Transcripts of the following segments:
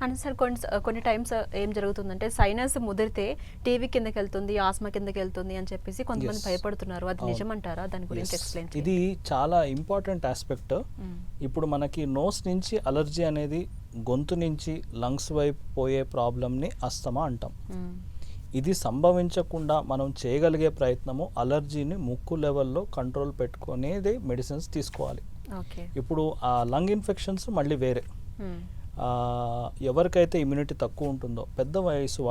And sir కొన్ని times ఏం జరుగుతుందంటే సైనస్ ముదిరితే టీవీ కిందకి వెళ్తుంది, ఆస్మా కిందకి వెళ్తుంది అని చెప్పేసి కొంతమంది భయపడుతున్నారు. అది నిజమంటారా? దాని గురించి ఎక్స్ప్లెయిన్ చేయండి. ఇది చాలా ఇంపార్టెంట్ ఆస్పెక్ట్. ఇప్పుడు మనకి నోస్ నుంచి అలర్జీ అనేది గొంతు నుంచి లంగ్స్ వైపు పోయే ప్రాబ్లమ్ని అస్తమా అంటాం. ఇది సంభవించకుండా మనం చేయగలిగే ప్రయత్నము అలర్జీని ముక్కు లెవెల్లో కంట్రోల్ పెట్టుకునేది మెడిసిన్స్ తీసుకోవాలి. ఇప్పుడు ఆ లంగ్ ఇన్ఫెక్షన్స్ మళ్ళీ వేరే. ఎవరికైతే ఇమ్యూనిటీ తక్కువ ఉంటుందో పెద్ద వయసు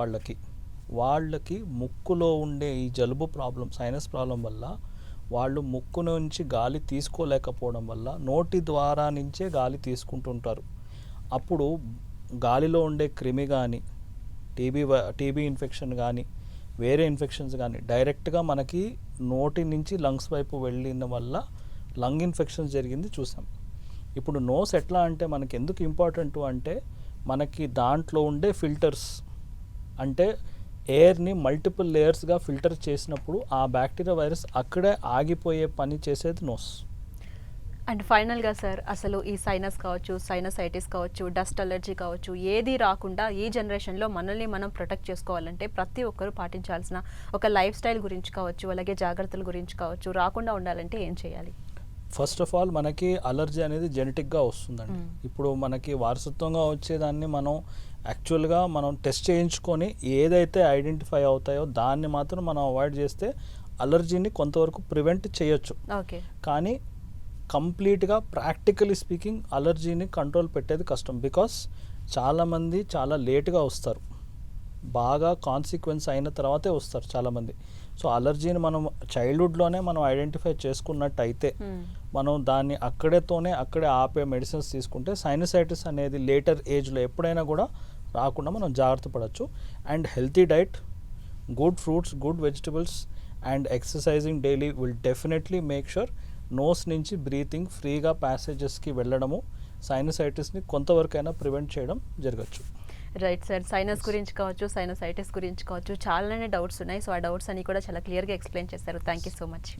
వాళ్ళకి ముక్కులో ఉండే ఈ జలుబు ప్రాబ్లం, సైనస్ ప్రాబ్లం వల్ల వాళ్ళు ముక్కు నుంచి గాలి తీసుకోలేకపోవడం వల్ల నోటి ద్వారా నుంచే గాలి తీసుకుంటుంటారు. అప్పుడు గాలిలో ఉండే క్రిమి కానీ టీబీ ఇన్ఫెక్షన్ కానీ వేరే ఇన్ఫెక్షన్స్ కానీ డైరెక్ట్గా మనకి నోటి నుంచి లంగ్స్ వైపు వెళ్ళిన వల్ల లంగ్ ఇన్ఫెక్షన్ జరిగింది చూసాం. ఇప్పుడు నోస్ ఎట్లా అంటే మనకి ఎందుకు ఇంపార్టెంట్ అంటే మనకి దాంట్లో ఉండే ఫిల్టర్స్ అంటే ఎయిర్ని మల్టిపుల్ లేయర్స్గా ఫిల్టర్ చేసినప్పుడు ఆ బ్యాక్టీరియా వైరస్ అక్కడే ఆగిపోయే పని చేసేది నోస్. అండ్ ఫైనల్గా సార్, అసలు ఈ సైనస్ కావచ్చు, సైనసైటిస్ కావచ్చు, డస్ట్ అలర్జీ కావచ్చు, ఏది రాకుండా ఈ జనరేషన్లో మనల్ని మనం ప్రొటెక్ట్ చేసుకోవాలంటే ప్రతి ఒక్కరూ పాటించాల్సిన ఒక లైఫ్ స్టైల్ గురించి కావచ్చు, అలాగే జాగ్రత్తల గురించి కావచ్చు, రాకుండా ఉండాలంటే ఏం చేయాలి? ఫస్ట్ ఆఫ్ ఆల్ మనకి అలర్జీ అనేది జెనెటిక్గా వస్తుందండి. ఇప్పుడు మనకి వారసత్వంగా వచ్చేదాన్ని మనం యాక్చువల్గా మనం టెస్ట్ చేయించుకొని ఏదైతే ఐడెంటిఫై అవుతాయో దాన్ని మాత్రం మనం అవాయిడ్ చేస్తే అలర్జీని కొంతవరకు ప్రివెంట్ చేయొచ్చు. కానీ కంప్లీట్గా ప్రాక్టికలీ స్పీకింగ్ అలర్జీని కంట్రోల్ పెట్టేది కష్టం. బికాస్ చాలామంది చాలా లేట్గా వస్తారు, బాగా కాన్సిక్వెన్స్ అయిన తర్వాతే వస్తారు చాలామంది. సో అలర్జీని మనం చైల్డ్హుడ్లోనే మనం ఐడెంటిఫై చేసుకున్నట్టయితే మనం దాన్ని అక్కడే ఆపే మెడిసిన్స్ తీసుకుంటే సైనసైటిస్ అనేది లేటర్ ఏజ్లో ఎప్పుడైనా కూడా రాకుండా మనం జాగ్రత్త పడవచ్చు. And healthy diet, good fruits, good vegetables and exercising daily will definitely make sure nose నుంచి బ్రీతింగ్ ఫ్రీగా ప్యాసేజెస్కి వెళ్ళడము సైనసైటిస్ని కొంతవరకైనా ప్రివెంట్ చేయడం జరగచ్చు. రైట్ సార్, సైనస్ గురించి కావచ్చు, సైనసైటిస్ గురించి కావచ్చు, చాలానే డౌట్స్ ఉన్నాయి. సో ఆ డౌట్స్ అన్ని కూడా చాలా క్లియర్గా ఎక్స్ప్లెయిన్ చేశారు. Thank you so much.